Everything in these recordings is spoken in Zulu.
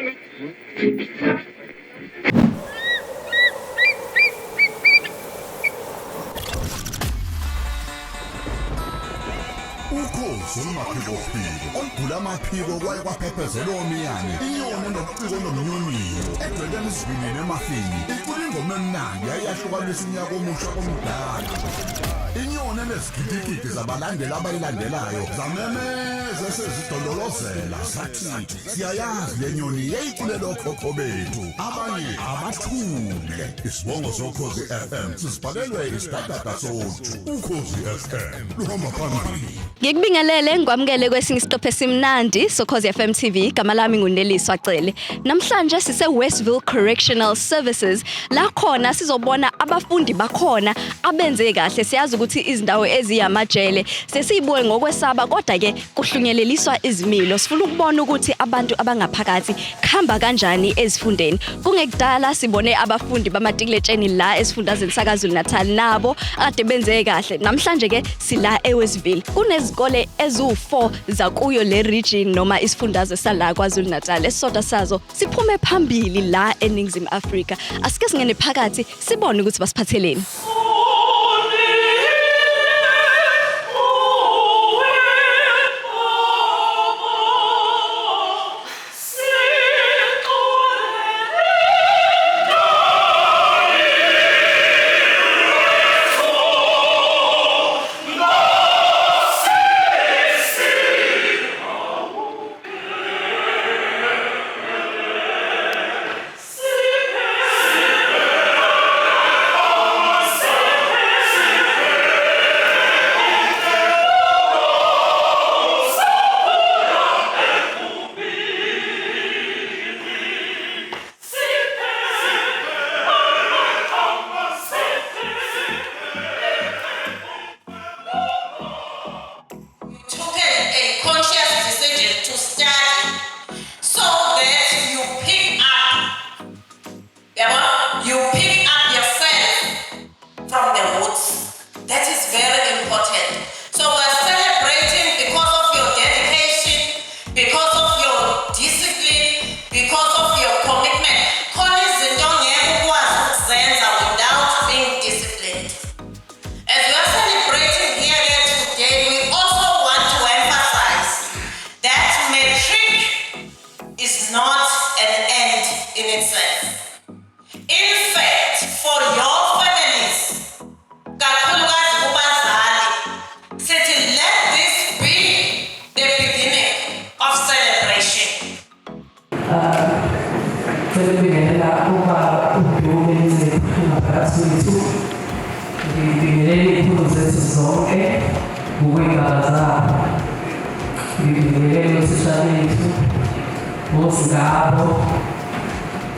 Ukhozi olumaphiko olugula amaphiko kwaye kwaphephezela omiyane inyoni nobuciko nomnyunyiyo edweleni isivinini emafini icula ingoma emnandi yayahlukanisa unyaka omusha komdala inyoni enezigidigidi zabalandeli abayilandelayo zamemeza sezidololozela sathi siyayazi le nyoni yayiculela okhokho bethu abanye abathule isibongo sokhozi FM sisibhalelwe isidadada sothu ukhozi FM luhamba phambili. Ngikubingelele ngikwamukele kwesinye isitophe esimnandi sokhozi FM TV igama lami nguNeliswa Cele. Namhlanje sise Westville Correctional Services la khona sizobona abafundi bakhona abenze kahle siyazi ukuthi izindawo eziyamajele sesiyibuke ngokwesaba kodwa ke kuhlunyeleliswa izimilo sifuna ukubona ukuthi abantu abangaphakathi khamba kanjani ezifundeni. Kungekudala sibone abafundi bamatikletsheni la esifundazweni sakaZulu Natal nabo ade benze kahle. Namhlanje ke sila eWestville kunezikole ezu4 zakuyo le region noma isifundazwe sala kwaZulu Natal esisodwa sazo siphume phambili la eNingizimu Afrika. Asike singene phakathi sibone ukuthi basiphatheleni.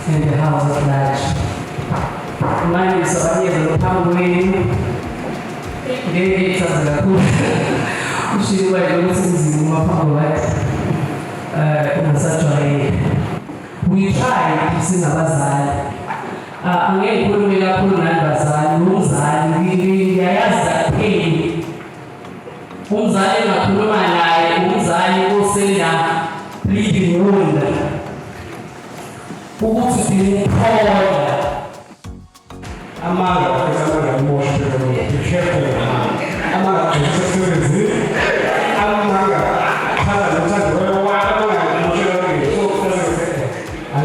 In the house of light. Mine is already a penguin. They are the good. She was losing the penguin. In such a way. We try to sing a bazar. I'm going to put me up on a bazar. Muzai, we ask that pain. Muzai, a Puma, Muzai, who say, bleeding wound. Who's been called Amara, because I'm more careful. Amara, I'm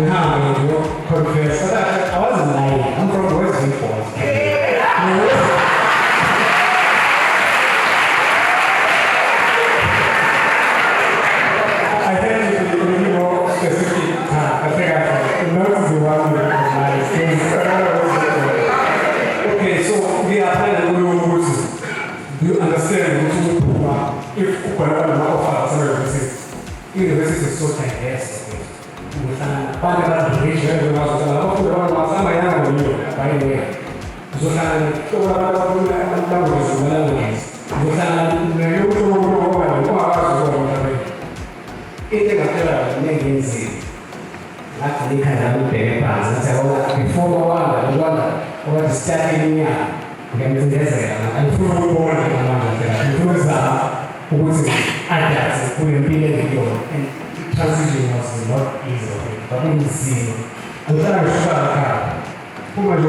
having to confess that I wasn't lying. I'm from Westville. I think you know specific. I think I know the one with my things. Okay, so we are playing the rules. Do you understand if whatever the offer services, university is so diverse. Part of the region was some young by the way. So actually kind of big plans and say, well, before what is starting here, we can do this and before we and who's adults, who will be in the and transition was not easy, okay, but in the scene, I'm trying to shoot a car. Who was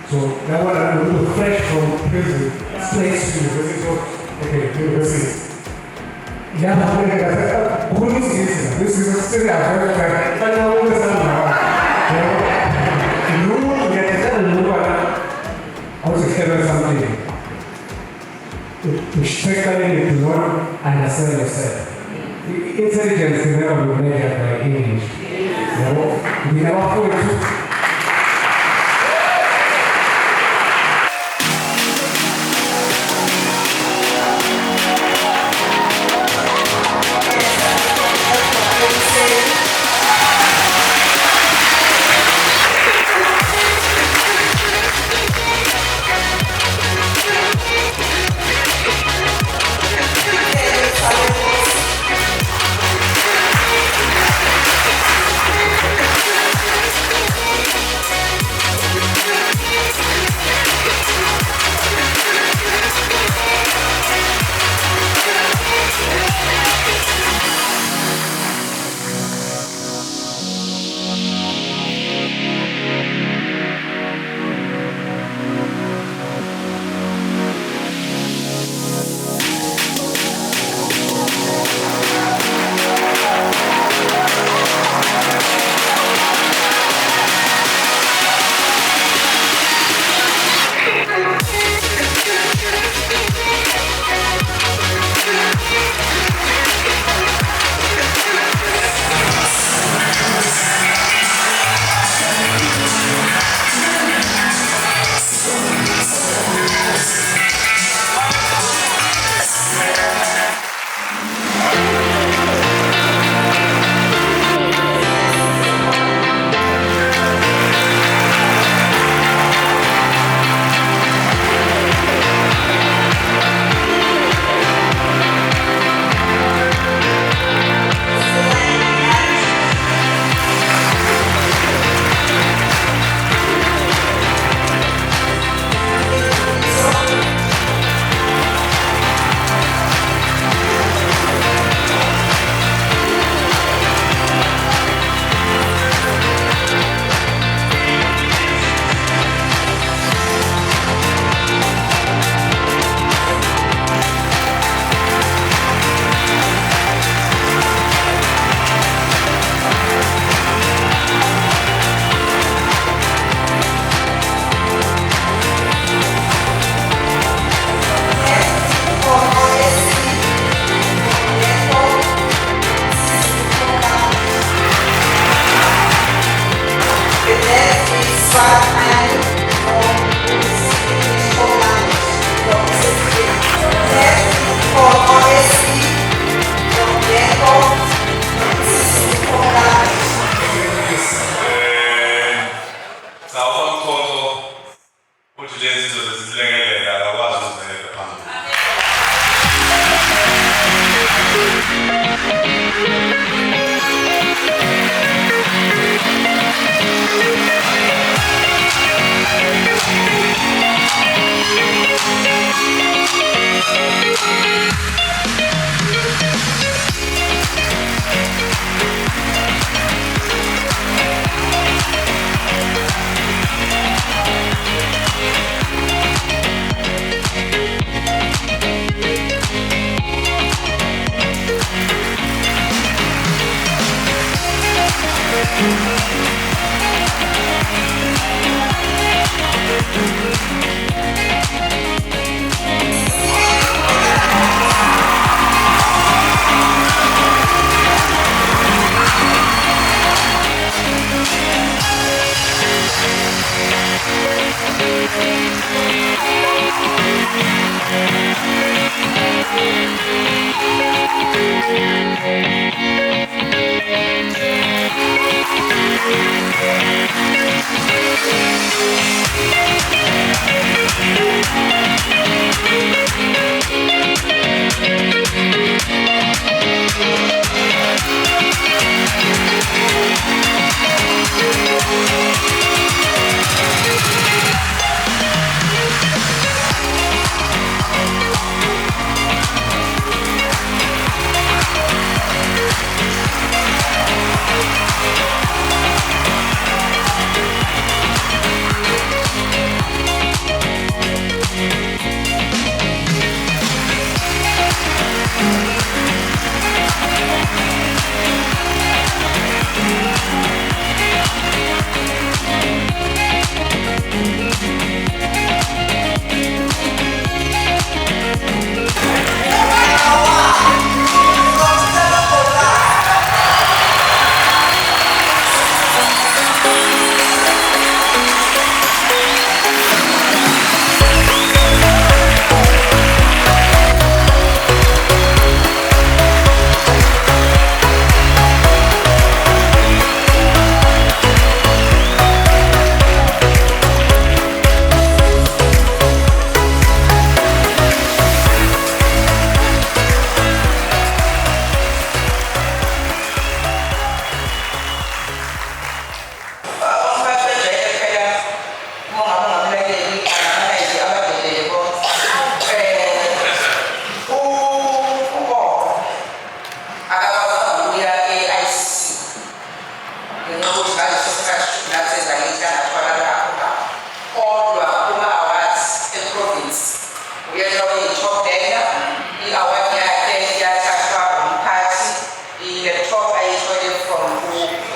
so that was a little fresh from prison, straight to university, so, okay, university. Yeah, who is this? This is a city I've heard of, I know this I was explaining something. To strengthen it to not understand yourself. Intelligence can never be measured by English. We never fully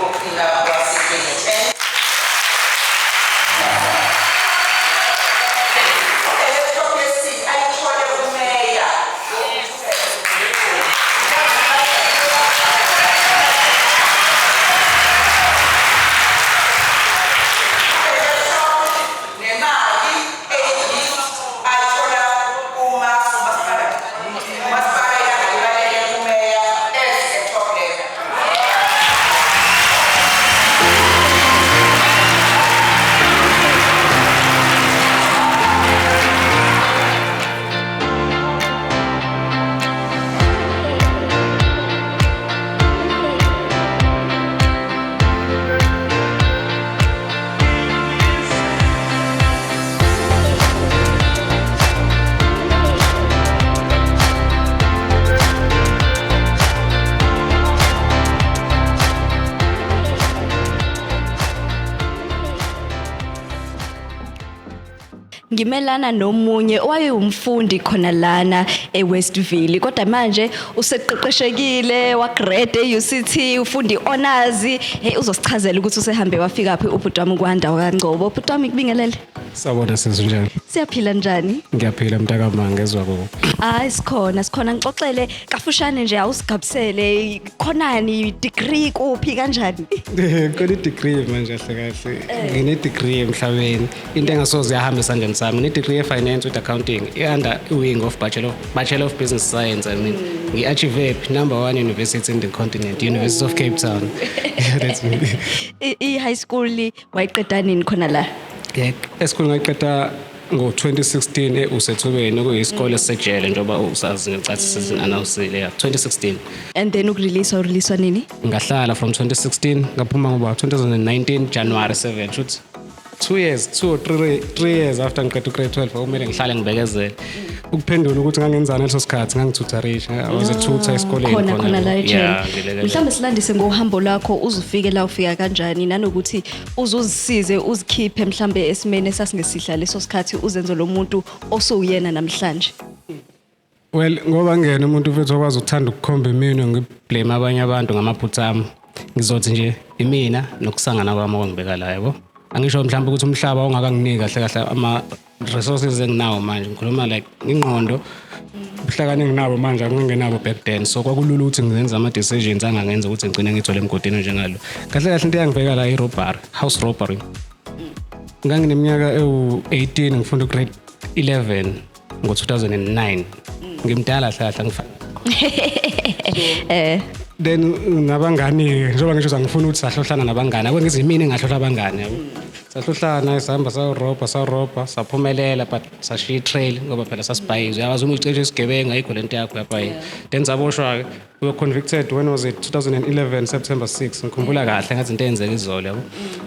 ukufika kwa-2010. Ayithole umeya. Nemali ayithola umasipala yangabalele umeya eseThopleka. Ngimelana nomunye owayewumfundi khona lana eWestville kodwa manje useqeqeshekile wagrade eUCT ufunda honors uzosichazela ukuthi usehambe wafika phi ubhuti wami ukwanda kaNgcobo. Ubhuti wami kubingelele. Sawubona senzenjani? Siyaphila njani? Ngiyaphila mntakama ngezwe kuphi? Hayi sikhona ngixoxele kafushane nje awusigabisele khonani degree kuphi kanjani? Ngone degree manje kahle kahle. Ngine degree emhlabeni. Into engasoze yahambisa nje sami. Ngine degree e-finance with accounting under wing of Bachelor of Business Science. I mean, we achieve number 1 university in the continent, University of Cape Town. That's me. I-high school wayiqeda nini khona la? Yeah, esikhulu ngayiqeda ngo-2016 eUSethubeni okuyisikole sejele njengoba usazi ngecathi sizin-announce-ile 2016. And then urelease nini? Ngahlala from 2016 ngaphuma ngoba 2019 January 7 shoot 2 or 3 years after ngiqeda grade 12 kumele ngihlale ngibekezele ukuphendula ukuthi ngangenzana leso sikhathi ngangithutherisha I was a tutor esikoleni khona la ejele. Ngilekele. Mhlawumbe silandise ngohambo lakho uzufike la ufika kanjani nanokuthi uzuzisize uzikhiphe mhlawumbe esimene esasingesihle leso sikhathi uzenze lo muntu osuyena namhlanje. Well ngoba ngene umuntu mfethu okwazi ukuthanda ukukhomba imino ngiblame abanye abantu ngamaphutha ami ngizothi nje imina nokusangana kwami okungibeka la yabo. Angisho mhlawumbe ukuthi umhlaba ongakanginiki kahle kahle ama resources enginawo manje ngikhuluma like ingqondo ubuhlakani enginabo manje akungenabo back then so kwakulula ukuthi ngenze ama decisions angangenza ukuthi ngicine ngithole emgodini njengalo kahle kahle into eyangibeka la i-robbery house robbery ngangineminyaka ewu-18 ngifunda grade 11 ngo-2009 ngimdala hlahla ngifana then nabangani njengoba ngisho ngifuna ukuthi sahlohlana nabangani akwengize imini engahlohla abangani yabo sahlohlana sihamba sawroba saphumelela but sashiya trail ngoba phela sasibhayize uyawazi uma uyicishe isigebengu ayikho lento yakho yaphayi then saboshwa we were convicted when was it 2011 September 6 ngikhumbula kahle ngathi into eyenzeka izolo yabo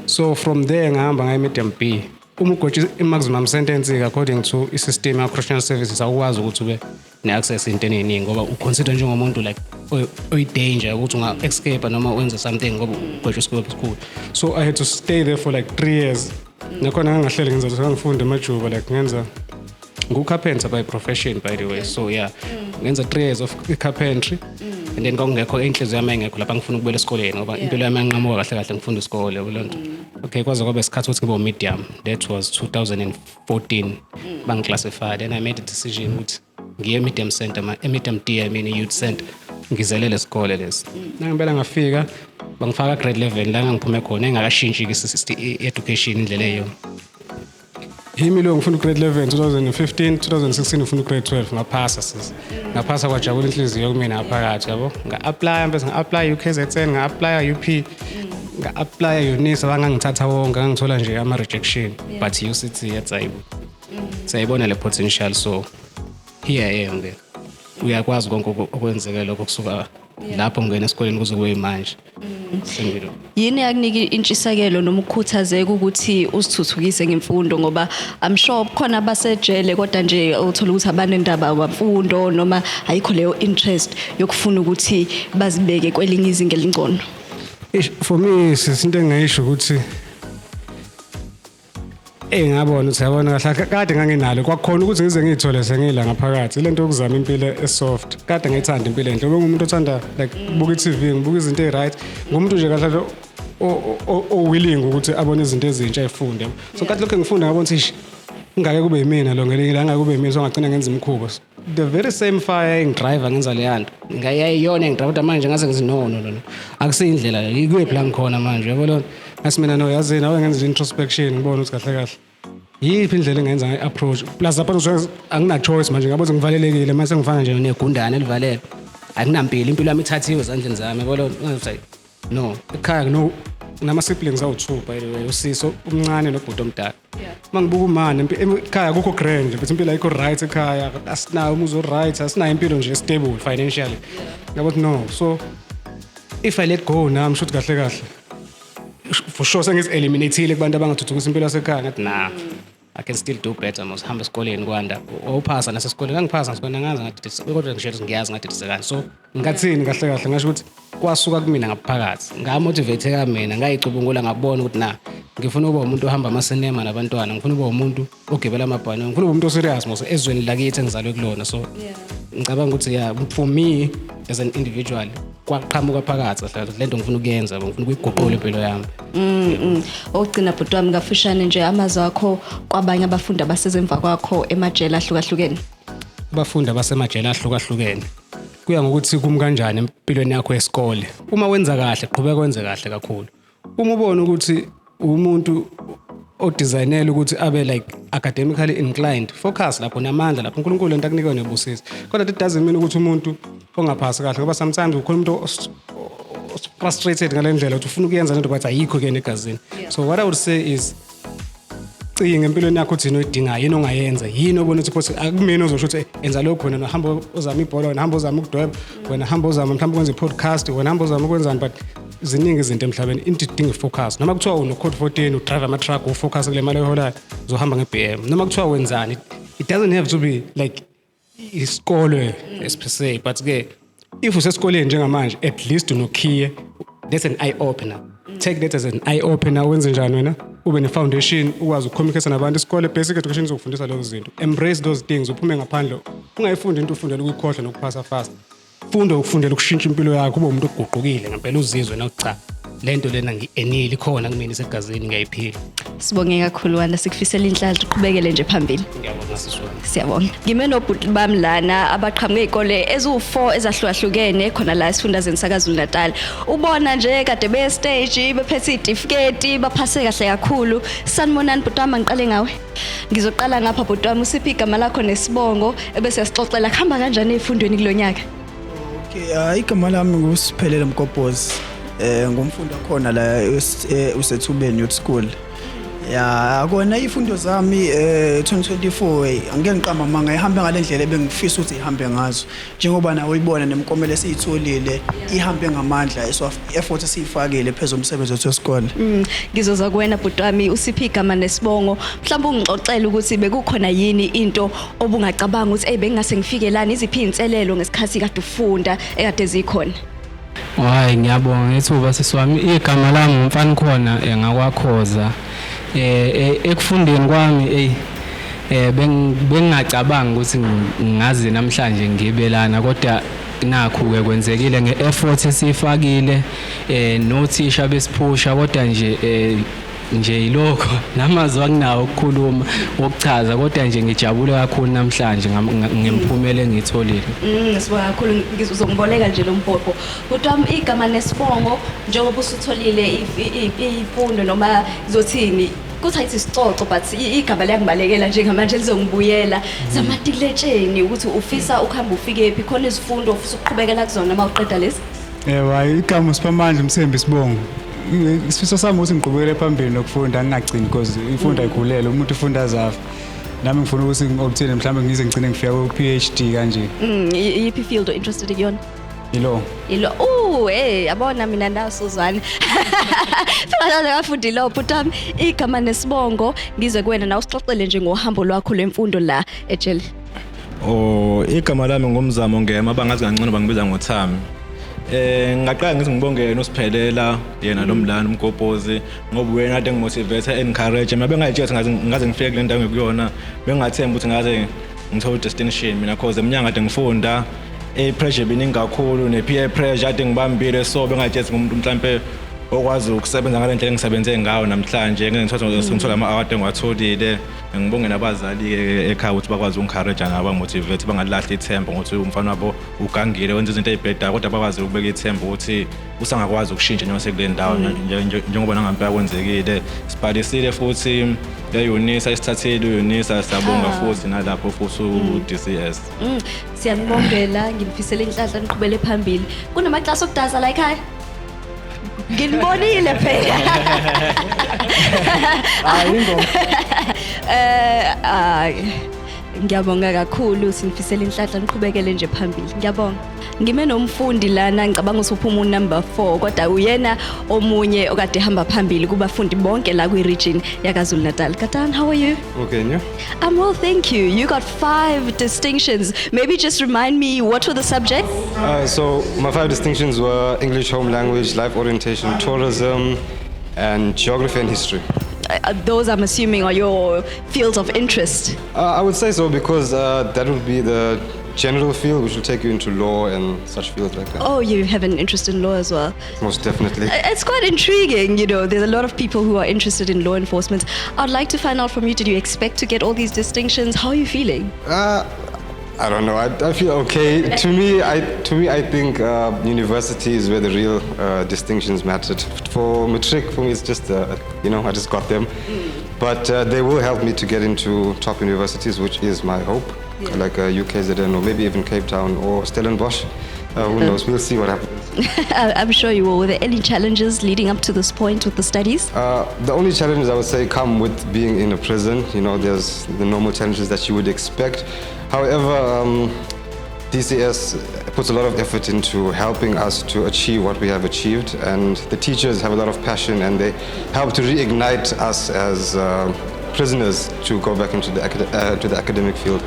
so from there ngahamba ngaye medium B uma ugotshe i-maximum sentence according to i-system ya correctional services awukwazi ukuthi ube ne-access into eningi ngoba uconsider njengomuntu like oyi-danger ukuthi unga-escape noma wenze something ngoba ugotshe isikole esikhulu so I had to stay there for like 3 years nakhona ngangahleli ngenza ukuthi ngangifunde emajuba like ngenza ngu-carpenter by profession by the way so yeah ngenza 3 years of carpentry and then kwakungekho inhliziyo yami engekho lapha ngifuna ukubuyela esikoleni ngoba impilo yami yanqamuka kahle kahle ngifunda isikole yabo lonto okay kwaze kwaba isikhathi ukuthi ngibe medium that was 2014 bangiclassified and I made a decision ukuthi ngiye medium center medium D I mean youth center ngizelele isikole lesi nangibela ngafika bangifaka grade 11 la ngiphume khona engakashintshi i-education indlela eyo yimi lo ngifunda grade 11 2015 2016 ngifunda grade 12 ngaphasa kwajabula inhliziyo kumina ngaphakathi yabo nga-apply UKZN nga-apply UP nga-apply UNISA bangangithatha wonke ngangithola nje ama-rejection but UCT yetsayibo sayibona le potential so here I am there uyakwazi konke okwenzeka lokho kusuka lapho ngene esikoleni kuze kube manje sengilo yini yakunika intshisakelo noma ukukhuthazeka ukuthi uzithuthukise ngemfundo ngoba I'm sure khona abasejele kodwa nje uthola ukuthi abanendaba wamfundo noma ayikho leyo interest yokufuna ukuthi bazibeke kwelinye izinga elingcono. For me isinto engayisho ukuthi ngabona ukuthi yabona kahle kade nganginalo kwakhona ukuthi ngize ngithole sengila ngaphakathi lento yokuzama impilo esoft kade ngayithanda impilo enhle ngoba umuntu othanda like buka iTV ngibuka izinto eziright ngumuntu nje kahle willing ukuthi abone izinto ezintsha efunde so kathi lokho ngifunda ngabona ukuthi ngake kube yimina lo ngelinye ngake kube yimina so ngagcina ngenza imikhuba the very same fire engidriver ngenza le yanto ngayayiyona engidriver manje ngaze ngithi no akusindlela ikuphi la ngikhona manje yabo lo ngasimina no yazini awe ngenza introspection ngibona ukuthi kahle kahle yiphi indlela engenza nge-approach plus apha angina choice manje ngabe ngivalelekile mase ngifana nje negundane elivalele akunampilo impilo yami ithathiwe ezandleni zami yabo lo ngathi no ekhaya nama siblings awu2 by the way usiso umncane nobhuti omdala mangibuka umane ekhaya akukho grand but impilo ayikho right ekhaya asinayo umuzo right asinayo impilo nje stable financially yabo no so if I let go nami shothi kahle for sure sengiz eliminateile kubantu abangathuthukisa impilo yasekhaya ngathi nah I can still do better mos hamba esikoleni kwanda awuphasa nasesikoleni angiphasa ngisibona ngazi ngathi kodwa ngisho ngiyazi ngathi disekani so ngathini kahle ngasho ukuthi kwasuka kumina ngaphakathi ngamotivate kamina ngayicubungula ngabona ukuthi na ngifuna ukuba umuntu ohamba ama-cinema nabantwana ngifuna ukuba umuntu ogibela amabhanoyi ngifuna ukuba umuntu oserious mos ezweni lakithi engizalwe kulona so ngicabanga ukuthi yeah for me as an individual kwaqhamuka phakathi kahle lento ngifuna ukuyenza ngifuna ukuyiguqula impilo yami ogcina bhuti wami ngafushane nje amazwi akho kwabanye abafundi abasezemva kwakho emajele ahlukahlukene abafundi abasemajele ahlukahlukene kuya ngokuthi kum kanjani empilweni yakho yesikole uma wenza kahle qhubeka wenze kahle kakhulu uma ubona ukuthi umuntu odesignela ukuthi abe like academically inclined focus lapho namandla lapho uNkulunkulu lento akunika nebusisi kodwa it doesn't mean ukuthi umuntu ongaphasi kahle ngoba sometimes ukhona umuntu frustrated ngalendlela ukuthi ufuna ukuyenza lento but ayikho ke negazini so what I would say is cinga empilweni yakho uthi noyidinga yini ongayenza yini obona ukuthi akumina ozosho ukuthi enza lokho wena hamba uzama ibhola wena hamba uzama ukudweba wena hamba uzama mhlawumbe ukwenza i-podcast wena hamba uzama ukwenzani but ziningi izinto emhlabeni into idinga focus noma kuthiwa uno-code 14 udrive ama-truck ufocus kule mali oyiholayo uzohamba nge-BM noma kuthiwa wenzani it doesn't have to be like isikole per se but ke if usesikoleni njengamanje at least unokhiye that's an eye opener take that as an eye opener wenze njani wena ube ne-foundation ukwazi ukucommunicate nabantu isikole basic education izokufundisa lezo zinto embrace those things uphume ngaphandle ungayifundi into ufundela ukukhohlwa nokuphasa fast funda ukufundela ukushintsha impilo yakho ube umuntu oguqukile ngempela uzizwe na cha lento lena ngienile khona kumina isegazini ngiyayiphila sibonge kakhulu wanda sikufisela inhlanhla uqhubekele nje phambili ngiyabonga sisho siyabonga ngime nobhuti bami lana abaqhamuke izikole ezu4 ezahlukahlukene khona la esifundazweni sakaZulu Natal ubona nje kade be stage bephethe certificate baphase kahle kakhulu sanibonani bhuti wami ngiqale ngawe ngizoqala ngapha bhuti wami usiphi igama lakho nesibongo ebese sixoxela kuhamba kanjani ezifundweni kulonyaka okay igama lami nguSiphelele Mgobhozi ngumfundi khona la usethubeni youth school ya akona ifundo zami 2024 angeke ngiqamba manga ihambe ngalendlela ebengifisa ukuthi ihambe ngazo njengoba nawe uyibona nemkomelo esiyitholile ihambe ngamandla effort esiyifakile phezulu umsebenzi wethu wesikole ngizoza kuwena bhuti wami usiphi igama nesibongo mhlawumbe ungixoxela ukuthi bekukhona yini into obungacabanga ukuthi bengingase ngifike lana iziphi inselelo ngesikhathi kade ufunda ekade zikhona hayi ngiyabonga ngethuba sisiwami igama lami umfana khona ngakwakhoza ekufundeni kwami bengingacabanga ukuthi ngaze namhlanje ngibelana kodwa nakho ke kwenzekile ngeeffort esifakile nothisha besiphusha kodwa nje ilokho namazwi akunawo ukukhuluma ukuchaza kodwa nje ngijabule kakhulu namhlanje ngemphumela engitholile sibonga kakhulu ngizongboleka nje lombhobho kodwa igama nesibongo njengoba usutholile ifundo noma zothini kuthi ayithi sicoco but igama liyangibalekela njengamanje lizongibuyela zamatikuletsheni ukuthi ufisa ukuhamba ufike ephi khona izifundo ufisa ukuqhubekela kuzona uma uqeda lezi igama Siphamandla Mthembu Sibongo isifiso sami ukuthi ngiqhubekele phambili nokufunda ngingagcini because ifunda ayigulele umuntu ufunda azafa nami ngifuna ukuthi ngobthini mhlawumbe ngize ngicine ngifika ku-PhD kanje yiphi field interested kuyona ilo yabona mina nawe Suzwane fana kafundi lo bhuti wami igama nesibongo ngize kuwena nawe usixoxele nje ngohambo lwakho lwemfundo la ejele igama lami ngomzamo ngema bangazi kancane bangibiza ngoThami ngaqala ngithi ngibonge noSiphelela yena lo mlana uMgobhozi ngoba wena ade ngimotivate encourage mina bengayitshela ngaze ngifike kule ndawo ngikuyona bengathemba ukuthi ngaze ngithola distinction mina cause eminyanga ade ngifunda pressure biningi kakhulu ne peer pressure ade ngibambile so bengayitshela umuntu mhlambe okwazi ukusebenza ngale ndlela engisebenze ngayo namhlanje ngithola ama-award engiwatholile. Ngibonge nabazali ekhaya ukuthi bakwazi ukungicourage nabo motivate bangalahli ithemba ngokuthi umfana wabo ugangile wenza izinto ezibhedayo kodwa bakwazi ukubeka ithemba ukuthi usangakwazi ukushintsha noma sekule ndawo njengoba nangampela kwenzekile. Sibhalisile futhi eUNISA isithathile uUNISA siyabonga futhi nalapho futhi uDCS. Siyanibongela ngimfisela inhlanhla niqhubele phambili. Kunamaklasi okudansa la ekhaya? Nginibonile phela. Ngiyabonga kakhulu sinifisela inhlanhla niqhubekele nje phambili. Ngiyabonga. Ngime nomfundi lana ngicabanga usuphuma number 4 kodwa uyena omunye okade hamba phambili kubafundi bonke la kwi-region yaKwaZulu Natal. Katan, how are you? Okay, and you? I'm well, thank you. You got 5 distinctions. Maybe just remind me, what were the subjects? So my 5 distinctions were English home language, life orientation, tourism, and geography and history. Those I'm assuming are your fields of interest. I would say so because that would be the general field, which will take you into law and such fields like that. Oh, you have an interest in law as well? Most definitely. It's quite intriguing, you know, there's a lot of people who are interested in law enforcement. I'd like to find out from you, did you expect to get all these distinctions? How are you feeling? I don't know. I feel okay. To me, I think university is where the real distinctions mattered. For matric, for me, it's just I just got them. But they will help me to get into top universities, which is my hope, like UKZN or maybe even Cape Town or Stellenbosch. Who knows? We'll see what happens. I'm sure you will. Were there any challenges leading up to this point with the studies? The only challenges I would say come with being in a prison. You know, there's the normal challenges that you would expect. However, DCS puts a lot of effort into helping us to achieve what we have achieved, and the teachers have a lot of passion and they help to reignite us as prisoners to go back into the academic field.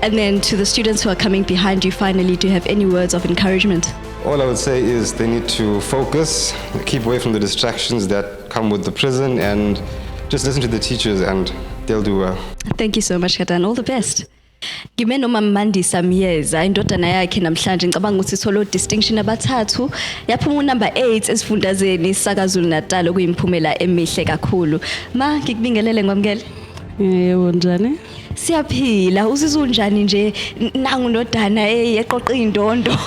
And then to the students who are coming behind you, finally, do you have any words of encouragement? All I would say is they need to focus, keep away from the distractions that come with the prison, and just listen to the teachers and they'll do well. Thank you so much, Katan. All the best. Ngime noma Mandisa Miyeza indodana yakhe namhlanje ngicabanga ukuthi solo distinction abathathu yaphuma number 8 esifundazeni saKwaZulu Natal okuyimphumela emihle kakhulu. Ma ngikubingelele ngwamkele. Yebo njani? Siyaphila uzizwe unjani nje nangu nodana eqoqa indondo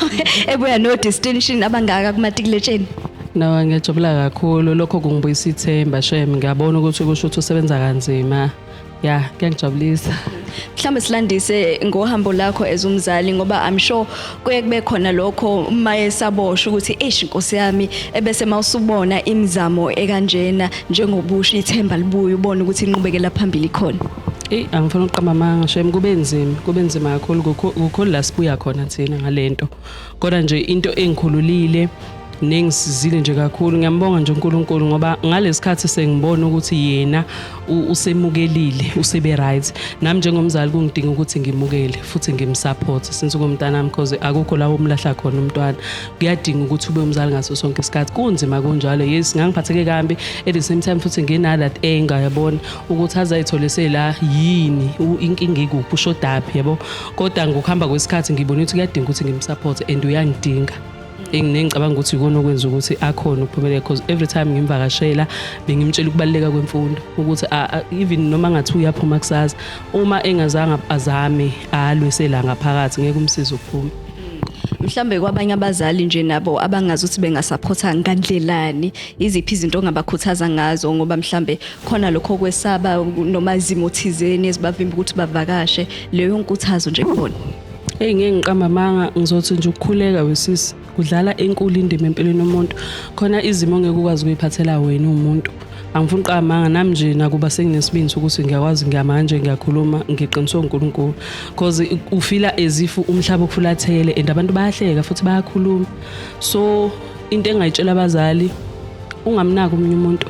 ebuya no distinction abangaka kumatikuletsheni? Nawa ngiyajabula kakhulu lokho kungibuyisa ithemba shem ngiyabona ukuthi kusho ukuthi usebenza kanzima. Ya, ngiyajabulisa. Mhlambe silandise ngohambo lakho ezumzali ngoba I'm sure kuye kube khona lokho maye sabosha ukuthi inkosi yami ebese mawusubona imizamo ekanjena njengobusha ithemba libuye ubone ukuthi inqubekela phambili khona. Angifuna uqamba amanga shem kube nzima kakhulu kukhona la sibuya khona thina ngalento. Kodwa nje into engikhululile nengisizile nje kakhulu ngiyambonga nje uNkulunkulu ngoba ngalesikhathi sengibona ukuthi yena usemukelile usebe right nami njengomzali kungidinga ukuthi ngimukele futhi ngimsupport since ngomntana because akukho la umlahla khona umntwana kuyadinga ukuthi ube umzali ngaso sonke isikhathi kunzima kunjalo yes ngangiphatheke kambi at the same time futhi ngina that anger yabona ukuthi azayithole sela yini inkinga ikuphi ushodaphi yabo kodwa ngokuhamba kwesikhathi ngibona ukuthi kuyadinga ukuthi ngimsupport and uyangidinga. Ngicabanga ukuthi ikona okwenza ukuthi akhona ukuphumelela because every time ngimvakashela bengimtshela ukubaleka kwemfundo ukuthi even noma ngathi uyaphuma kusasa uma engazange azame alwesela ngaphakathi ngeke umsize ukuphuma. Mhlambe kwabanye abazali nje nabo abangazi ukuthi bengasupporta ngandlelani iziphi izinto ongabakhuthaza ngazo ngoba mhlambe khona lokho kwesaba noma izimo thizeni ezibavimba ukuthi bavakashe leyo nkuthazo nje khona. Ngeke ngiqamba amanga ngizothi nje ukukhuleka wesisi kudlala enkulu indima empilweni yomuntu khona izimo ngeke ukwazi ukuyiphathela wena umuntu angifuni uqamanga nami nje nakuba senginesibindi ukuthi ngiyakwazi ngiyamanje ngiyakhuluma ngiqiniswa uNkulunkulu because ufila as if umhlaba ukufulathele and abantu bayahleka futhi bayakhuluma so into engayitshela abazali ungamnaki umunye umuntu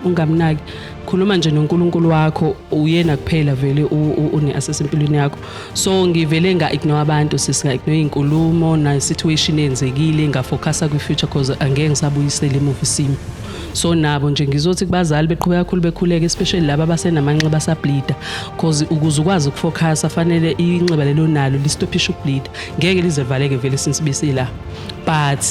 ungamnaki khuluma nje noNkulunkulu wakho uyena kuphela vele une access empilweni yakho. So ngivele nga-ignore abantu, sisinga-ignore iy'nkulumo na-situation eyenzekile, ngafocus kwi future cause angeke ngisabuyisele emuva isimo. So nabo nje ngizothi kubazali beqhubeka kakhulu bekhuleka, especially laba abasenamanxeba asableeda, cause ukuze ukwazi ukufocus afanele inxeba lelo nalo listopisha ukubleed. Ngeke lizevaleke vele since bisila, but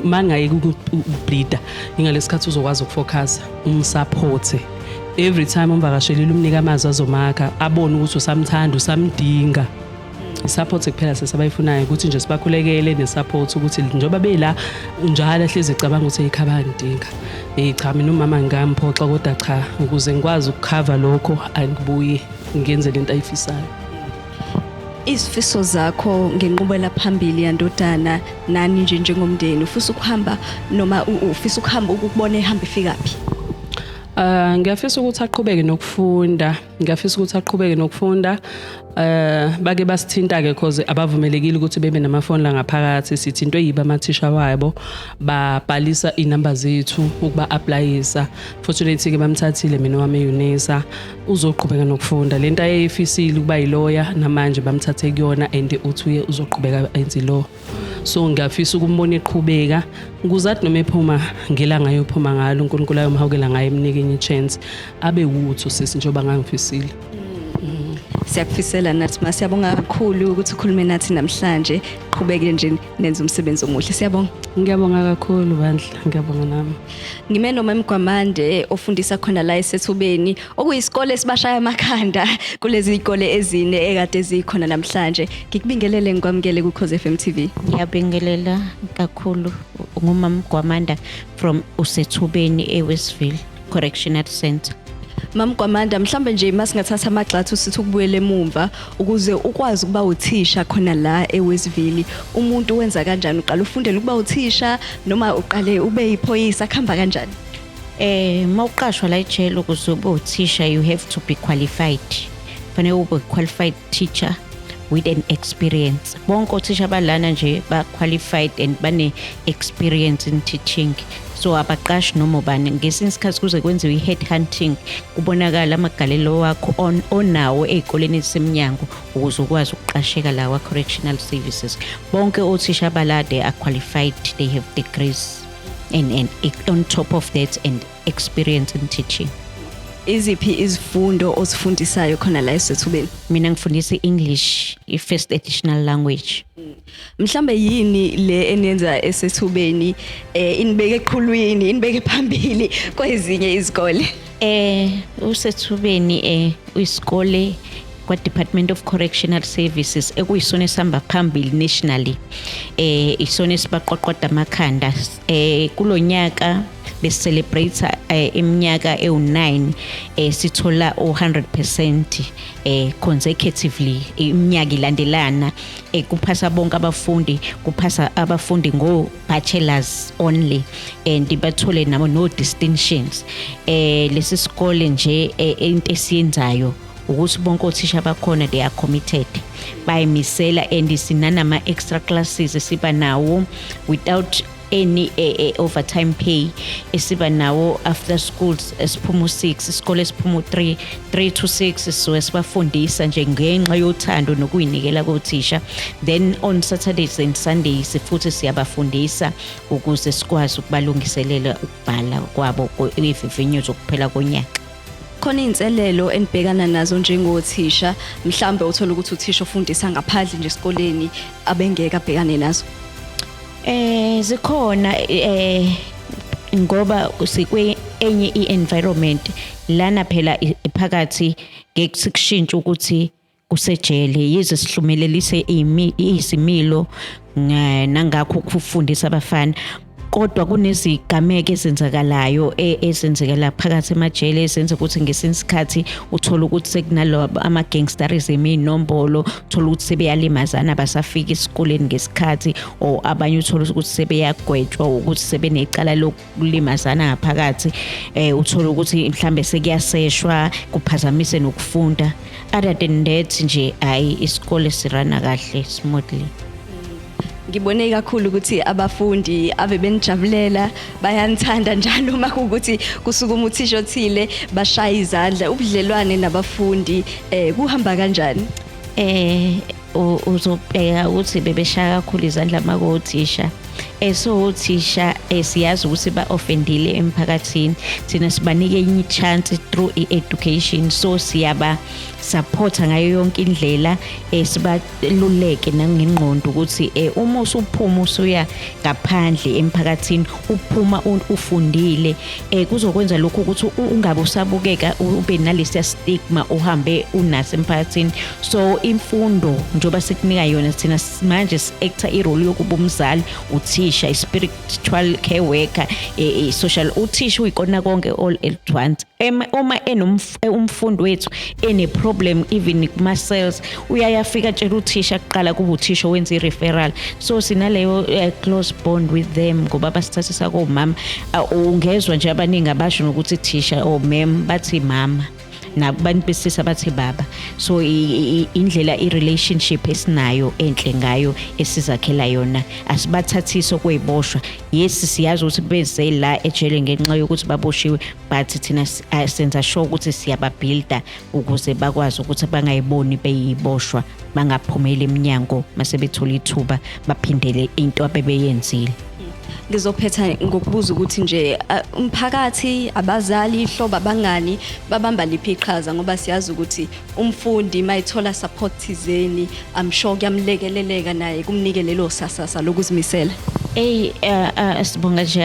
mangayeke ukubleeda ingalesikhathi uzokwazi ukufocus, umsupporte every time umvakashelile, umnika amazwi azomakha, abone ukuthi usamthanda, usamdinga. Support kuphela sesabayifunayo ukuthi nje sibakhulekele nesupport ukuthi njoba bela njalo hleze icabanga ukuthi ekhaba ngidinga. Cha mina umama ngigamphoxa kodwa cha, ukuze ngikwazi ukucover lokho angibuye ngenze lento ayifisayo. Izifiso zakho ngenqubela phambili yandodana nani nje njengomndeni ufisa ukuhamba noma ufisa ukuhamba ukubona ehamba ifikaphi? Ngiyafisa ukuthi aqhubeke nokufunda, bake basithinta ke cause abavumelekile ukuthi bebe namafoni la ngaphakathi, sithi into eyiba amathisha wabo babhalisa inamba zethu ukuba applyisa. Fortunately ke bamthathile mina wami Unesa, uzoqhubeka nokufunda. Lento ayefisile ukuba yilawyer namanje bamthathe kuyona and uthi uzoqhubeka enze law. So ngiyafisa ukumbona eqhubeka ukuzathi noma ephuma ngelanga yophuma ngalo uNkulunkulu ayomhawukela ngaye emnike enye chance abe wutho sisi njengoba ngangifisile. Siyakufisela nathi masiyabonga kakhulu ukuthi ukhulume nathi namhlanje, qhubeke nje nenze umsebenzi omuhle. Siyabonga. Ngiyabonga kakhulu Bandla, ngiyabonga nami. Ngime noma Mgwamande ofundisa khona la eSethubeni, okuyisikole esibashaya amakhanda kulezi izikole ezine ekade zikhona namhlanje. Ngikubingelele ngikwamukele ku Cause FM TV. Ngiyabingelela kakhulu ngumama Mgwamanda from uSethubeni eWestville Correctional Center. Mama Mgwamanda, mhlambe nje masingathatha amagxathu sithi ukubuyele emumva ukuze ukwazi ukuba uthisha khona la eWestville. Umuntu wenza kanjani? Uqala ufundele ukuba uthisha noma uqale ube yiphoyisa, khamba kanjani? Mawuqashwa la ejele ukuze ube uthisha you have to be qualified. Fanele ube qualified teacher with an experience. Bonke othisha balana nje ba qualified and bane experience in teaching. So abaqashi noma bani ngesinye isikhathi kuze kwenziwe head hunting kubonakala amagalelo wakho onawo ezikoleni ezisemnyango ukuze ukwazi ukuqasheka lawa correctional services. Bonke othisha balade are qualified, they have degrees and on top of that and experience in teaching. Iziphi izifundo ozifundisayo khona la eSethubeni? Mina ngifundisa English, i-first additional language. Mhlambe yini le enenza eSethubeni inibeke eqhulwini, inibeke phambili kwezinye izikole? uSethubeni uyisikole kwa Department of Correctional Services ekuyisona esihamba phambili nationally. Isona esibaqoqoda amakhanda. Kulonyaka besicelebrate iminyaka ewu9 sithola 100% consecutively iminyaka ilandelana. Kuphasa bonke abafundi, kuphasa abafundi ngo bachelors only and bathole nabo no distinctions. Lesi sikole nje into esiyenzayo ukuthi bonke othisha bakhona they are committed, bayimisela and sinanama extra classes siba nawo without any overtime pay. Esiba nawo after schools esiphumo 6, isikole esiphumo 3 to 6 so esibafundisa nje ngenxa yothando nokuyinikela kothisha. Then on Saturdays and Sundays futhi siyabafundisa ukuze sikwazi ukubalungiselela ukubhala kwabo ivivinyo zokuphela konyaka. Khona inselelo enibhekana nazo njengothisha, mhlambe uthola ukuthi uthisha ufundisa ngaphandle nje esikoleni abengeke abhekane nazo? Zikhona ngoba sikwe enye i-environment lana phela phakathi ngeke sikushintshe ukuthi kusejele yize sihlumelelise izimilo nangakho ukufundisa abafana. Kodwa kunezigameko ezenzakalayo ezenzekala phakathi emajele ezenza ukuthi ngesinye isikhathi uthola ukuthi sekunalabo ama gangsterism inombolo, uthola ukuthi sebeyalimazana basafika esikoleni ngesikhathi, or abanye uthola ukuthi sebeyagwetshwa ukuthi sebenecala lokulimazana ngaphakathi. Uthola ukuthi mhlambe sekuyaseshwa kuphazamise nokufunda. Other than that nje isikole sirana kahle smoothly. ngibone kakhulu ukuthi abafundi ave benijabulela bayanithanda njalo uma kuukuthi kusukuma uthisha othile bashaya izandla ubudlelwane nabafundi kuhamba kanjani uzobheka ukuthi bebeshaya kakhulu izandla makothisha so uthisha siyazi ukuthi ba-offendile emphakathini thina sibanike enye chance through education so siyaba supporta ngayo yonke indlela sibaluleke nangengqondo ukuthi uma usuphuma usuya ngaphandle emphakathini uphuma ufundile kuzokwenza lokho ukuthi ungabe usabukeka ube nalesi stigma uhambe unaso emphakathini so imfundo njoba sikunika yona thina manje si-actor irole yokuba umzali uthisha spiritual care worker social uthisha uyikona konke all at once uma umfundi wethu ene problem even kuma cells uyayafika tshela uthisha kuqala kuba uthisha wenza i-referral so sinaleyo close bond with them ngoba basithathisa komama ungezwa nje abaningi abasho ukuthi thisha ma'am bathi mama nabantu besisa bathi baba so indlela i-relationship esinayo enhle ngayo esizakhela yona asibathathiso kweyiboshwa yes siyazi ukuthi beze la ejele ngenxa yokuthi baboshiwe but thina senza sure ukuthi siyababuilda ukuze bakwazi ukuthi bangayiboni beyiboshwa bangaphumeli eminyango mase bethola ithuba baphindele into abebeyenzile ngizophetha ngokubuza ukuthi nje umphakathi abazali ihlobo abangani babamba liphi iqhaza ngoba siyazi ukuthi umfundi mayithola support thizeni I'm sure kuyamlekeleleka naye kumnike lelo sasasa lokuzimisela sibonga nje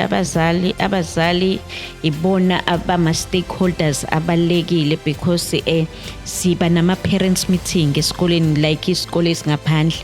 abazali ibona abama stakeholders abalekile because siba nama parents meeting esikoleni like isikole esingaphandle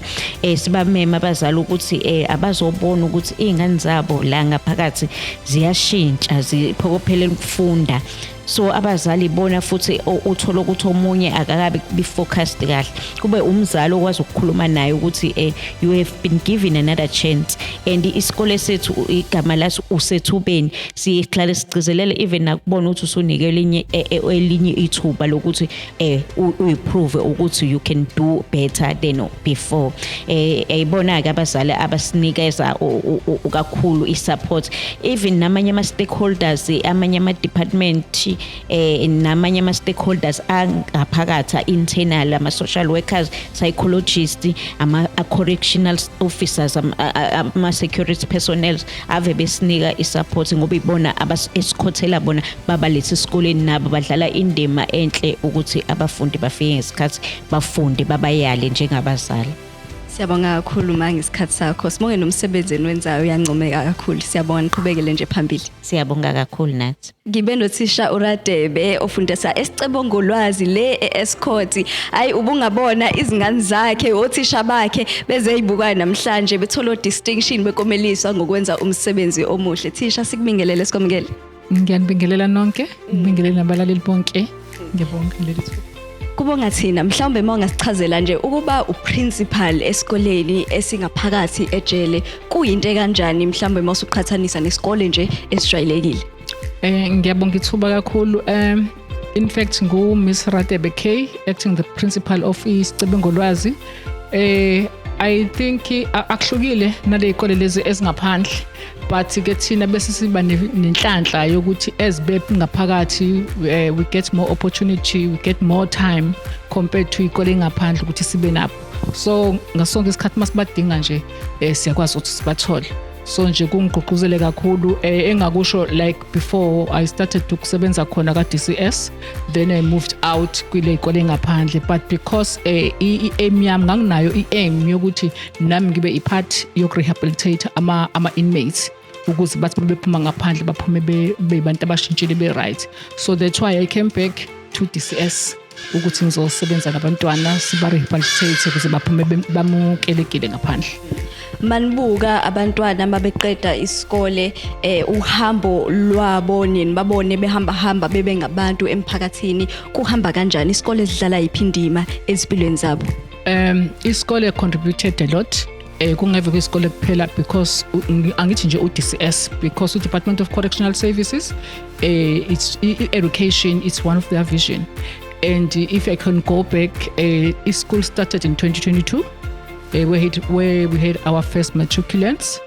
sibamema abazali ukuthi abazobona ukuthi izingane zabo la ngaphakathi ziyashintsha ziphokophele ukufunda so abazali bona futhi uthola ukuthi omunye akakabe be focused kahle kube umzali okwazi ukukhuluma naye ukuthi you have been given another chance and isikole sethu igama laso usethubeni sihlale sigcizelele even nakubona ukuthi usunikele elinye ithuba lokuthi uyiprove ukuthi you can do better than before ayibona ke abazali abasinikeza kakhulu isupport even namanye ama stakeholders amanye ama department namanye ama stakeholders angaphakatha internal ama social workers psychologists ama correctional officers ama security personnel ave besinika isupport ngoba ibona abasikhothela bona babalethe esikoleni nabo badlala indima enhle ukuthi abafundi bafike ngesikhathi bafunde babayale njengabazali Siyabonga kakhulu manje isikhathi sakho sibonge nomsebenzi enwenzayo uyancomeka kakhulu siyabonga niqhubekele nje phambili siyabonga kakhulu nathi Ngibe nothisha uRadebe ofundisa esicebongolwazi le eEscort ayi ubungabona izingane zakhe othisha bakhe bezeyibuka namhlanje bethola distinction bekomeliswa ngokwenza umsebenzi omuhle thisha sikubingelele sikomkele Ngiyanibingelela nonke ngibingelela nabalaleli bonke ngiyabonga leli Kubonga thina mhlawumbe mawungasichazela nje ukuba uprincipal esikoleni esingaphakathi ejele kuyinto kanjani mhlawumbe mawusuqhathanisa nesikole nje esijwayelekile Ngiyabonga ithuba kakhulu in fact ngu Miss Radebe K acting the principal of isicebengolwazi I think akuhlukile nale ikole lezi ezingaphandle but ke thina bese siba nenhlanhla yokuthi ezibephi ngaphakathi we get more opportunity we get more time compared to ikole ngaphandle ukuthi sibe napho so ngasonke isikhathi masibadinga nje siyakwazi ukuthi sibathole so nje kungigqugquzele kakhulu engakusho like before I started ukusebenza khona ka DCS then I moved out kwile ikole ngaphandle but because i-aim yami nganginayo i-aim yokuthi nami ngibe ipart yokurehabilitate ama inmates ukuze bathi bephuma ngaphandle baphume bebantu abashintshile be right so that's why I came back to DCS ukuthi ngizosebenza nabantwana siba rehabilitate ukuze baphume bamukelekile ngaphandle Manibuka abantwana mabeqeda isikole uhambo lwabo nini babone behamba bebe ngabantu emphakathini kuhamba kanjani isikole sidlala iphindima ezimpilweni zabo isikole contributed a lot kungeve kwisikole kuphela because angithi nje uDCS because the Department of Correctional Services it's education it's one of their vision and if I can go back school started in 2022 where we had our first matriculants,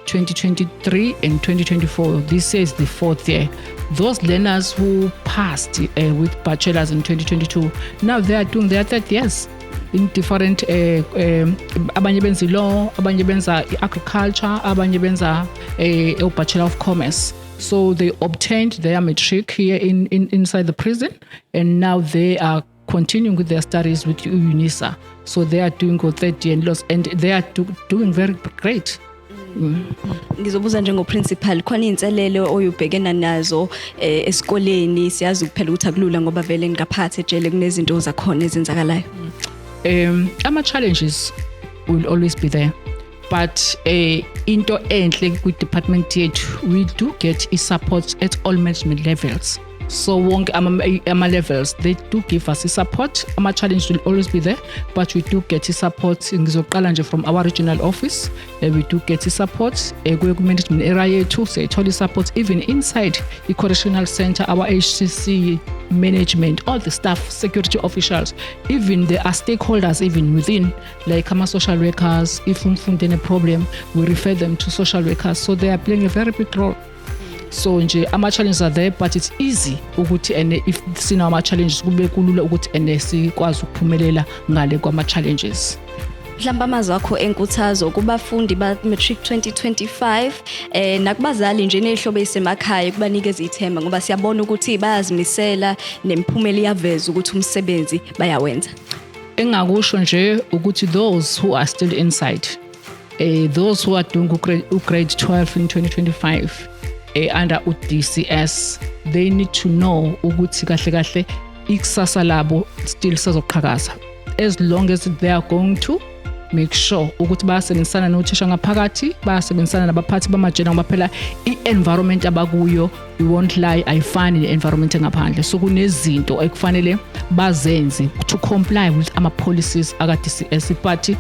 2023 and 2024. This is the 4th year. Those learners who passed with bachelors in 2022, now they are doing their 3rd years in different abanye benza law, abanye benza agriculture, abanye benza bachelor of commerce. So they obtained their matric here inside the prison, and now they are continuing with their studies with UNISA. So they are doing good 3rd year and they are doing very great. Ngizobuza njengoprincipal khona inselele oyubhekena nazo esikoleni siyazi ukuphela ukuthi akulula ngoba vele ngaphathe ejele kunezinto zakhona ezenzakalayo. Ama challenges will always be there, but into enhle kwi department yethu we do get support at all management levels. So wonke ama levels they do give us support. Ama challenge will always be there, but we do get support. Ngizoqala nje from our regional office, we do get support ku management area yethu, siyithola support even inside the correctional center, our HCC management, all the staff, security officials, even there are stakeholders even within, like ama social workers. If umfundi in a problem, we refer them to social workers, so they are playing a very big role. So nje ama challenges are there, but it's easy ukuthi if sina ama challenges kube kulula ukuthi sikwazi ukuphumelela ngale kwama challenges. Mhlamba amazwi akho enkuthazo kubafundi ba matric 2025 nakubazali nje nehlobo esemakhaya kubanikeza ithemba ngoba siyabona ukuthi bayazimisela nemphumela iyaveza ukuthi umsebenzi bayawenza. Engakusho nje ukuthi those who are still inside, those who are doing grade 12 in 2025 under DCS, they need to know ukuthi kahle ikusasa labo still sazoqhakaza, as long as they are going to make sure ukuthi bayasebenzisana nothisha ngaphakathi, bayasebenzisana nabaphathi bamajele ngoba phela i-environment abakuyo, we won't lie, ayifani ne-environment engaphandle. So kunezinto ekufanele bazenze to comply with ama policies aka DCS, but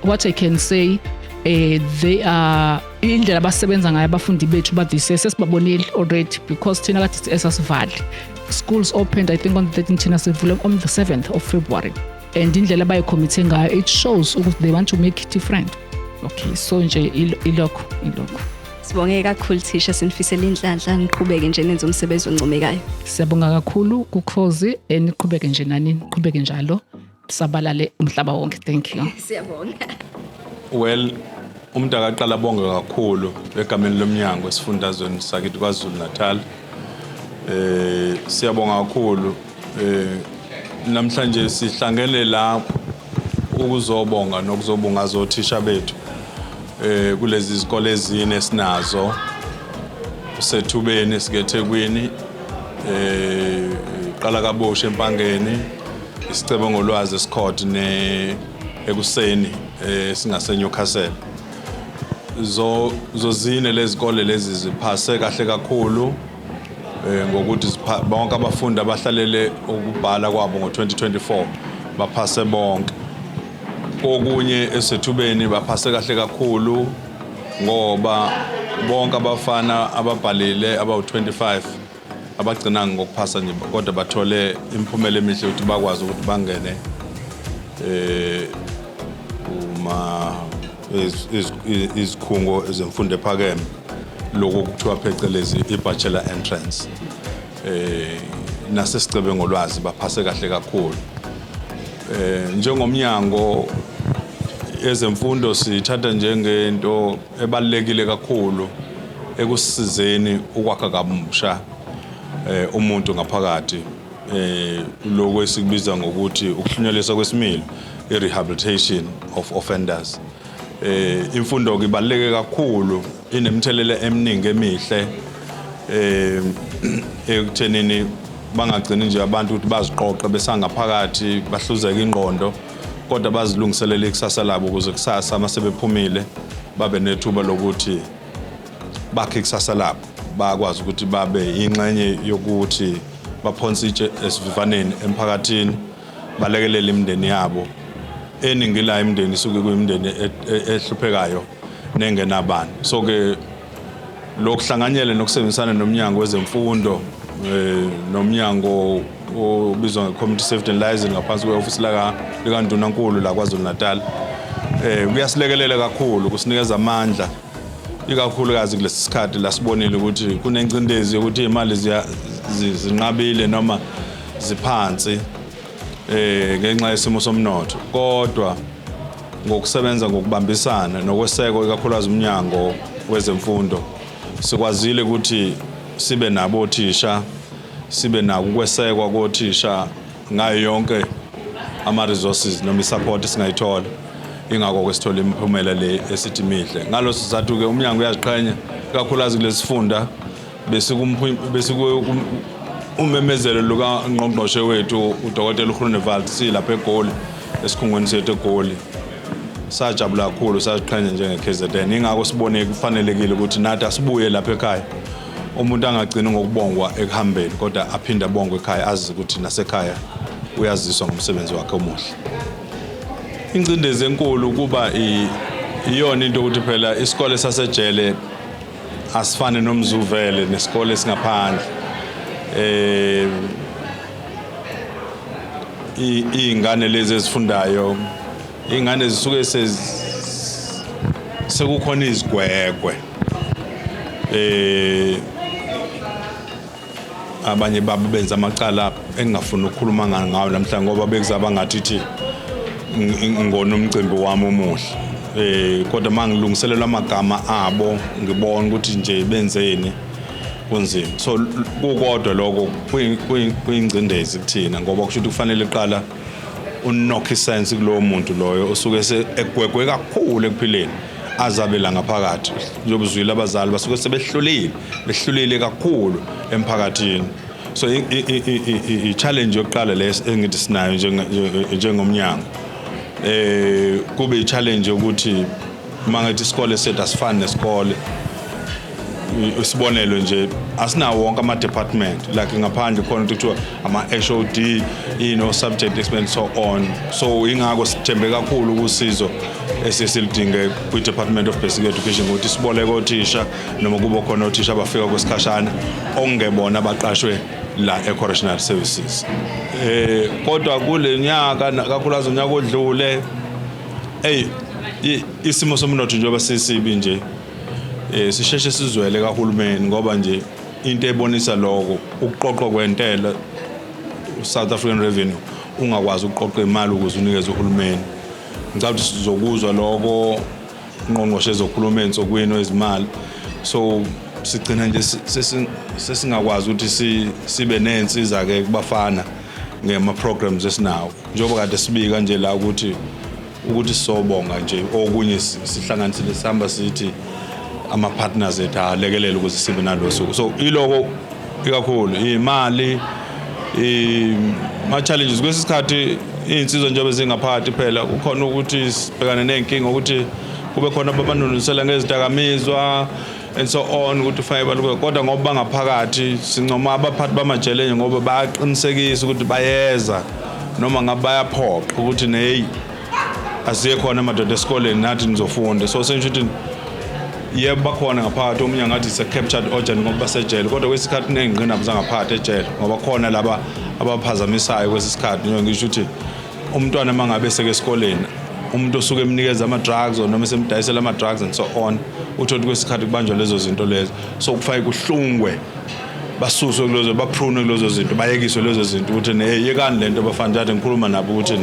what I can say, they are indlela abasebenza ngayo abafundi bethu ba DCS sesibabonile already, because thina ka DCS asivali. Schools opened I think on the 13th, thina sivule on the 7th of February, and indlela bayicommit ngayo it shows ukuthi they want to make it different. Okay, so nje ilokho. Sibonge kakhulu thisha, sinifisela inhlanhla niqhubeke nje nenze umsebenzi oncomekayo. Siyabonga kakhulu kuKhozi, niqhubeke nje nani, niqhubeke njalo sabalale umhlaba wonke. Thank you. Siyabonga. Well, umuntu akaqala bonge kakhulu egameni lomnyango esifundazweni sakithi kwaZulu Natal. Siyabonga kakhulu. Namhlanje sihlangene la ukuzobonga nokuzobungaza othisha bethu kulezi izikole ezine sinazo uSethubeni, SikeThekwini, qala kabosha eMpangeni, isiCebongolwazi eSikhodi ekuseni singase Newcastle. Zozine lezi zikole lezi ziphase kahle kakhulu ngokuthi bonke abafundi abahlalele ukubhala kwabo ngo2024 baphase bonke. Okunye eSethubeni baphase kahle kakhulu ngoba bonke abafana ababhalile abawu25 abagcina ngokuphasa nje, kodwa bathole imphumela emihle ukuthi bakwazi ukuthi bangene izikhungo ezemfundo ephakeme, lokho kuthiwa phecelezi i-bachelor entrance. NaseSicebengolwazi baphase kahle kakhulu. Njengomnyango ezemfundo sithatha njengento ebalekile kakhulu ekusizeni ukwakha kabusha umuntu ngaphakathi, lokho esikubiza ngokuthi ukuhlunyelisa kwesimilo, i-rehabilitation of offenders. Imfundo ibaluleke kakhulu, inemthelela eminingi emihle ekuthenini bangagcini nje abantu ukuthi baziqoqe besangaphakathi bahluzeke ingqondo, kodwa bazilungiselele ikusasa labo ukuze kusasa masebephumile babe nethuba lokuthi bakhe ikusasa labo, bakwazi ukuthi babe ingxenye yokuthi baphonse itshe esivivaneni emphakathini, balekelele imindeni yabo. Eningi la imindeni isuke kuyimindeni ehluphekayo nengenabani. So ke lokuhlanganyela nokusebenzisana nomnyango wezemfundo nomnyango obizwa nge-Community Safety and Liaison ngaphansi kwe-office likaNdunankulu la KwaZulu Natal, kuyasilekelela kakhulu kusinikeza amandla ikakhulukazi kulesi sikhathi la sibonile ukuthi kunencindezi ukuthi imali zinqabile noma ziphansi ngenxa yesimo somnotho kodwa ngokusebenza ngokubambisana nokwesekwa ikakhulukazi umnyango wezemfundo sikwazile ukuthi sibe nabo othisha sibe nako ukwesekwa kothisha ngayo yonke ama resources noma support singayithola ingakho kwesithola imiphumela le esithi mihle ngalo sizathu ke umnyango uyaziqhenya kakhulukazi kulesifunda umemezelo luka ngqongqoshe wethu uDokotela uGroenewald silapha eGoli esikhungweni sethu eGoli sajabula kakhulu saziqhenya njenge-KZN ingakho sibone kufanelekile ukuthi nathi asibuye lapha ekhaya umuntu angagcini ngokubongwa ekuhambeni kodwa aphinde abongwe ekhaya azi ukuthi nasekhaya uyaziswa ngomsebenzi wakhe omuhle incindezi enkulu kuba iyona into ukuthi phela isikole sasejele asifane nomzuvele nesikole singaphandle iy'ngane lezi ezifundayo iy'ngane zisuke sekukhona izigwegwe abanye babo benza amacala engingafuni ukukhuluma ngawo namhlanje ngoba bekuzaba ngathi ngona umcimbi wami omuhle kodwa mangilungiselela amagama abo ngibona ukuthi nje benzeni kunzima so kukodwa lokho kuyingcindezi kuthina ngoba kusho ukuthi kufanele iqala unokhe isense kulowo muntu loyo osuke egwegwe kakhulu ekuphileni azabela ngaphakathi njengoba uzwile abazali basuke sebehlulile kakhulu emphakathini so i-challenge yokuqala leso engithi sinayo njengomnyango kube i-challenge yokuthi mangathi isikole sethu asifani nesikole isibonelo nje asinawo wonke ama-department like ngaphandle khona ukuthi kuthiwa ama-HOD subject expense so on so ingakho sithembe kakhulu kusizo esisilidinge kwi-Department of Basic Education ukuthi siboleke othisha noma kube khona othisha abafika kwesikhashana ongebona abaqashwe la e-correctional services kodwa kule nyaka kakhulukazi unyaka odlule isimo somnotho njengoba sisibi nje sisheshe sizwele kahulumeni ngoba nje into ebonisa lokho ukuqoqwa kwentela South African Revenue ungakwazi ukuqoqa imali ukuze unikeze uhulumeni ngicabanga ukuthi sizokuzwa lokho ngqongqoshe ezokhulumeni sokwini wezimali so sigcina nje sesingakwazi ukuthi sibe nensiza ke kubafana ngema programs esinawo njengoba kade sibika nje la ukuthi sisobonga nje okunye sihlanganisile sihamba sithi ama-partners ethu alekelela ukuze sibe nalosuku so iloko ikakhulu imali ma-challenges kwesikhathi iy'nsizwa njengoba zingaphakathi phela kukhona ukuthi sibhekane ney'nkinga ukuthi kube khona abanunisela ngezidakamizwa and so on ukuthi fanele kodwa ngoba bangaphakathi sincoma abaphathi bamajele ngoba bayaqinisekisa ukuthi bayeza noma ngabe bayaphoqa ukuthi asiye khona amadoda esikoleni nathi nizofunda so sengisho ukuthi yebo bakhona ngaphakathi omunye ngathi se-captured audience ngoba basejele kodwa kwesikhathi ney'ngqinamba zangaphakathi ejele ngoba khona laba abaphazamisayo kwesisikhathi ngisho ukuthi umntwana uma ngabe eseke esikoleni umuntu osuke emnikeza ama-drugs noma esemdayisela ama-drugs and so on uthola kwesikhathi kubanjwa lezo zinto lezo so kufanele kuhlungwe basuswe kulezo baprune kulezo zinto bayekiswe lezo zinto ukuthi yekani lento bafana njalo ngikhuluma nabo ukuthi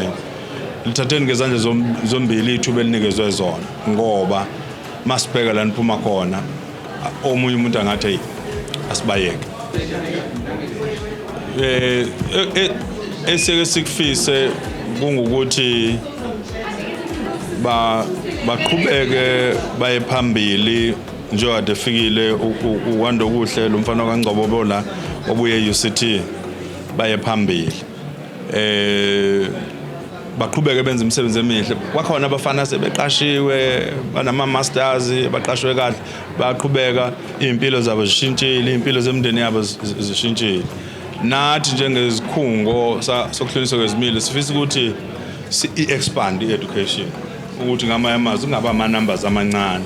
lithatheni ngezandla zombili ithuba elinikezwe zona ngoba masibheka la niphuma khona omunye umuntu angathi asibayeke esike sikufise kungukuthi baqhubeke baye phambili njengoba defikile ukwanda okuhle lo mfana kaNgcobo la obuye UCT baye phambili baqhubeke benza imisebenzi emihle kwakhona abafana sebeqashiwe banama masters baqashwe kahle baqhubeka impilo zabo zishintshile impilo zemndeni yabo zishintshile nathi njengezikhungo sokuhluniswa kwezimilo sifisa ukuthi expand i-education ukuthi ngamanye amazwi kungaba ama-numbers amancane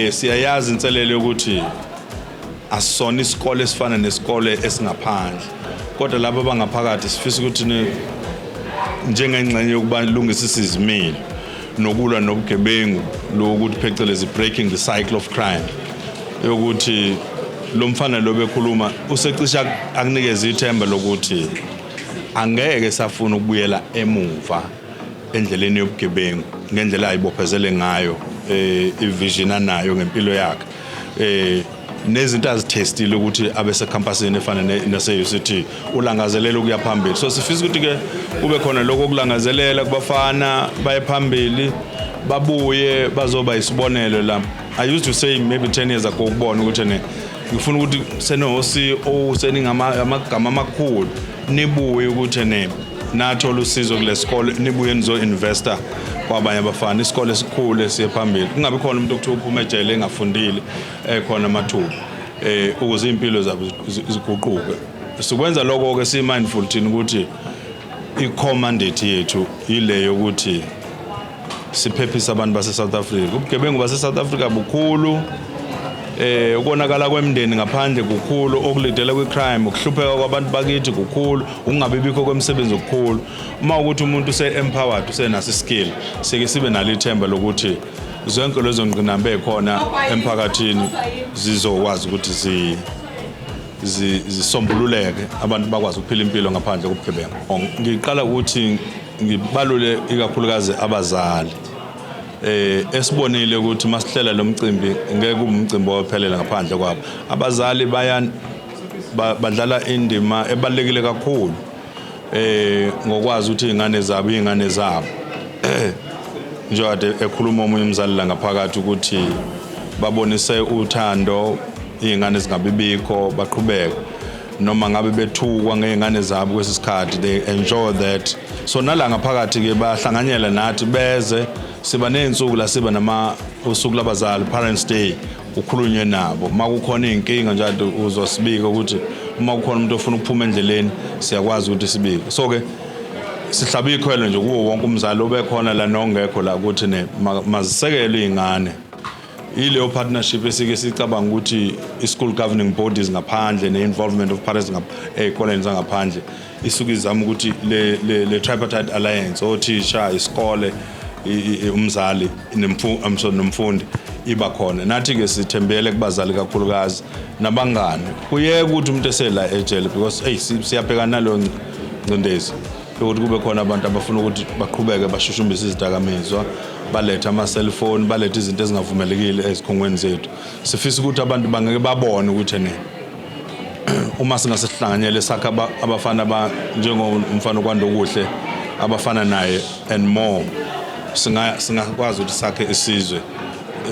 siyayazi inselelo yokuthi asisona isikole esifana nesikole esingaphandle kodwa labo abangaphakathi sifisa ukuthi njengengxenye yokuba lungisa isizimilo nokulwa nobugebengu lokuthi phecelezi breaking the cycle of crime yokuthi lo mfana lo bekhuluma usecisha akunikeza ithemba lokuthi angeke safuna ukubuyela emuva endleleni yobugebengu ngendlela ayibophezele ngayo ivision anayo ngempilo yakhe nezinto azithestile ukuthi abese campusini efana nase UCT ulangazelela ukuya phambili so sifisa ukuthi ke kube khona lokho kulangazelela kubafana baye phambili babuye bazoba isibonelo la I used to say maybe 10 years ago ukubona ukuthi ngifuna ukuthi senoCEO seningama amakhulu nibuye ukuthi nathola usizo kule sikole nibuye nizo investor kwabanye abafana isikole esikhulu esiye phambili kungabe khona umuntu okuthi uphuma ejele engafundile khona amathuba ukuze impilo zabo ziguquke sikwenza lokho ke si mindful thina ukuthi i-commandate yethu ileyo ukuthi siphephisa abantu base South Africa ubugebengu base South Africa bukhulu ukonakala kwemndeni ngaphandle kukhulu okulidela kwecrime ukuhlupheka kwabantu bakithi kukhulu ukungabibikho kwemisebenzi okukhulu uma ukuthi umuntu use-empowered usenaso skill sike sibe nalo ithemba lokuthi zonke lezo ngqinamba ekhona emphakathini zizokwazi ukuthi zisombululeke abantu bakwazi ukuphila impilo ngaphandle kobugebengu ngiqala ukuthi ngibalule ikakhulukazi abazali esibonile ukuthi masihlela lo mcimbi ngeke kube umcimbi ophelela ngaphandle kwabo abazali badlala indima ebalekile kakhulu ngokwazi ukuthi ingane zabo njengoba ekhuluma omunye umzali la ngaphakathi ukuthi babonise uthando ingane zingabibikho baqhubeke noma ngabe bethukwa ngeingane zabo kwesisikhathi they enjoy that so nala ngaphakathi ke bahlanganyela nathi beze siba nensuku la siba nama usuku labazali Parents Day ukhulunywe nabo makukhona inkinga njalo uzosibika ukuthi uma kukhona umuntu ofuna ukuphuma endleleni siyakwazi ukuthi sibike so ke sihlaba ikhwelo nje kuwo wonke umzali obekhona la nongekho la ukuthi mazisekele izingane ileyo partnership esike sicabanga ukuthi i-school governing bodies ngaphandle ne-involvement of parents ey'koleni zangaphandle isuke izama ukuthi le tripartite alliance othisha isikole umzali nomfundi iba khona nathi ke sithembele kubazali kakhulukazi nabangani kuyeke ukuthi umuntu esela ejele because siyabhekana nalo ngcindezi ukuthi kube khona abantu abafuna ukuthi baqhubeke bashushumbise izidakamizwa baletha ama-cellphone baletha izinto ezingavumelekile ezikhungweni zethu sifisa ukuthi abantu bangeke babone ukuthi uma singasihlanganyele sakha abafana njengomfana kwandokuhle abafana naye and more singakwazi ukuthi sakhe isizwe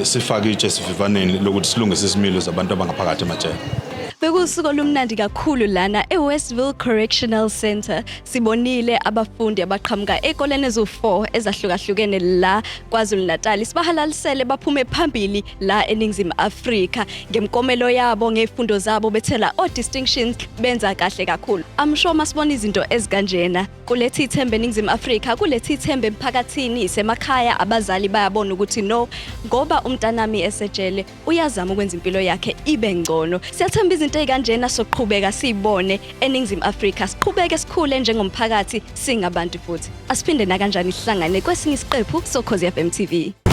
sifake itshe sivivaneni lokuthi silungise isimilo zabantu abangaphakathi emajele Bekusuku olumnandi kakhulu lana eWestville Correctional Center sibonile abafundi abaqhamuka ekoleni ezu4 ezahlukahlukene la KwaZulu-Natal sibahalalisele baphume phambili la eNingizimu Afrika ngemkomelo yabo ngefundo zabo bethela distinctions benza kahle kakhulu I'm sure masibona izinto ezikanjena kulethi ithembe eNingizimu Afrika kulethi ithembe emphakathini isemakhaya abazali bayabona ukuthi no ngoba umntanami esejele uyazama ukwenza impilo yakhe ibe ngcono siyathemba izinto ezikanjena soqhubeka sibone eNingizimu Afrika siqhubeke sikhule njengomphakathi singabantu futhi asiphinde na kanjani sihlangane kwesinye isiqephu soKhozi FM TV